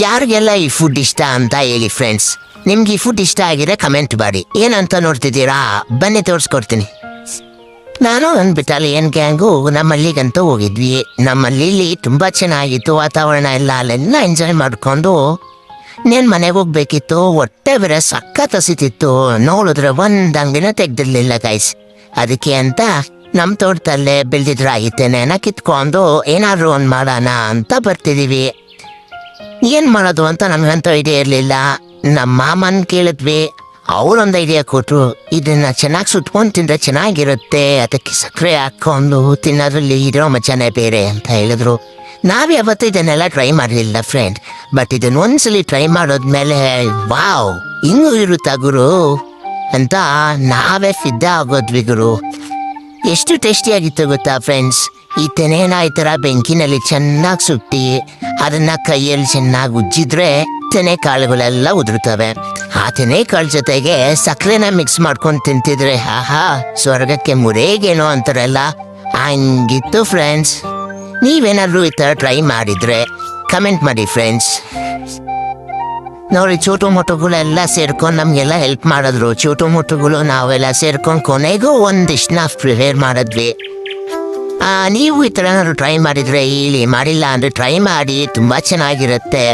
ಯಾರಿಗೆಲ್ಲ ಈ ಫುಡ್ ಇಷ್ಟ ಅಂತ ಹೇಳಿ ಫ್ರೆಂಡ್ಸ್. ನಿಮ್ಗೆ ಈ ಫುಡ್ ಇಷ್ಟ ಆಗಿದ್ರೆ ಕಮೆಂಟ್ ಮಾಡಿ. ಏನಂತ ನೋಡ್ತಿದ್ದೀರಾ, ಬನ್ನಿ ತೋರಿಸ್ಕೊಡ್ತೀನಿ. ನಾನು ಒಂದು ಇಟಾಲಿಯನ್ ಗ್ಯಾಂಗು ನಮ್ಮಲ್ಲಿಗಂತೂ ಹೋಗಿದ್ವಿ. ನಮ್ಮಲ್ಲಿ ತುಂಬ ಚೆನ್ನಾಗಿತ್ತು ವಾತಾವರಣ ಎಲ್ಲ. ಅಲ್ಲೆಲ್ಲ ಎಂಜಾಯ್ ಮಾಡಿಕೊಂಡು ನೇನು ಮನೆಗೆ ಹೋಗ್ಬೇಕಿತ್ತು. ಹೊಟ್ಟೆ ಬೇರೆ ಸಖತ್ ಹಸಿತಿತ್ತು. ನೋಡಿದ್ರೆ ಒಂದು ಅಂಗಡಿನ ತೆಗ್ದಿರ್ಲಿಲ್ಲ ಗೈಸ್. ಅದಕ್ಕೆ ಅಂತ ನಮ್ಮ ತೋಟದಲ್ಲೇ ಬೆಳೆದಿದ್ರಾಗಿತ್ತೇನೆ ಕಿತ್ಕೊಂಡು ಏನಾದ್ರು ಒಂದು ಮಾಡೋಣ ಅಂತ ಬರ್ತಿದ್ದೀವಿ. ಏನು ಮಾಡೋದು ಅಂತ ನಮಗಂತೂ ಐಡಿಯಾ ಇರಲಿಲ್ಲ. ನಮ್ಮ ಮಾಮನ ಕೇಳಿದ್ವಿ, ಅವರೊಂದು ಐಡಿಯಾ ಕೊಟ್ಟರು. ಇದನ್ನು ಚೆನ್ನಾಗಿ ಸುಟ್ಕೊಂಡು ತಿಂದರೆ ಚೆನ್ನಾಗಿರುತ್ತೆ, ಅದಕ್ಕೆ ಸಕ್ಕರೆ ಹಾಕ್ಕೊಂಡು ತಿನ್ನೋದ್ರಲ್ಲಿ ಇರೋ ಮಜಾನೇ ಬೇರೆ ಅಂತ ಹೇಳಿದ್ರು. ನಾವು ಯಾವತ್ತೂ ಇದನ್ನೆಲ್ಲ ಟ್ರೈ ಮಾಡಲಿಲ್ಲ ಫ್ರೆಂಡ್. ಬಟ್ ಇದನ್ನು ಒಂದ್ಸಲಿ ಟ್ರೈ ಮಾಡೋದ್ಮೇಲೆ ವಾವ್ ಇನ್ನೂ ಇರುತ್ತಾ ಗುರು ಅಂತ ನಾವೇ ಫಿದ್ದ ಆಗೋದ್ವಿ ಗುರು. ಎಷ್ಟು ಟೇಸ್ಟಿಯಾಗಿತ್ತು ಗೊತ್ತಾ ಫ್ರೆಂಡ್ಸ್. ಈ ತೆನೆನ ಈ ಥರ ಬೆಂಕಿನಲ್ಲಿ ಚೆನ್ನಾಗಿ ಸುಟ್ಟಿ ಅದನ್ನು ಕೈಯಲ್ಲಿ ಚೆನ್ನಾಗಿ ಉಜ್ಜಿದ್ರೆ ತೆನೆ ಕಾಳುಗಳೆಲ್ಲ ಉದುರುತ್ತವೆ. ಆ ತೆನೆ ಕಾಳು ಜೊತೆಗೆ ಸಕ್ಕರೆನ ಮಿಕ್ಸ್ ಮಾಡ್ಕೊಂಡು ತಿಂತಿದ್ರೆ ಆಹಾ ಸ್ವರ್ಗಕ್ಕೆ ಮುರೇಗೇನೋ ಅಂತಾರಲ್ಲ, ಹಂಗಿತ್ತು ಫ್ರೆಂಡ್ಸ್. ನೀವೇನಾದರೂ ಈ ಥರ ಟ್ರೈ ಮಾಡಿದರೆ ಕಮೆಂಟ್ ಮಾಡಿ ಫ್ರೆಂಡ್ಸ್. ನೋಡಿ ಚೋಟು ಮೊಟ್ಟುಗಳೆಲ್ಲ ಸೇರ್ಕೊಂಡು ನಮಗೆಲ್ಲ ಹೆಲ್ಪ್ ಮಾಡಿದ್ರು. ಚೋಟು ಮೊಟ್ಟುಗಳು ನಾವೆಲ್ಲ ಸೇರ್ಕೊಂಡು ಕೊನೆಗೂ ಒಂದಿಷ್ಟನ್ನ ಪ್ರಿಪೇರ್ ಮಾಡಿದ್ವಿ. ನೀವು ಈ ಥರ ಏನಾದ್ರು ಟ್ರೈ ಮಾಡಿದರೆ ಹೇಳಿ, ಮಾಡಿಲ್ಲ ಅಂದರೆ ಟ್ರೈ ಮಾಡಿ, ತುಂಬ ಚೆನ್ನಾಗಿರುತ್ತೆ.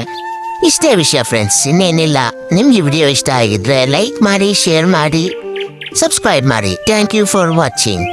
ಇಷ್ಟೇ ವಿಷಯ ಫ್ರೆಂಡ್ಸ್, ಇನ್ನೇನಿಲ್ಲ. ನಿಮ್ಗೆ ವಿಡಿಯೋ ಇಷ್ಟ ಆಗಿದ್ರೆ ಲೈಕ್ ಮಾಡಿ, ಶೇರ್ ಮಾಡಿ, ಸಬ್ಸ್ಕ್ರೈಬ್ ಮಾಡಿ. Thank you for watching.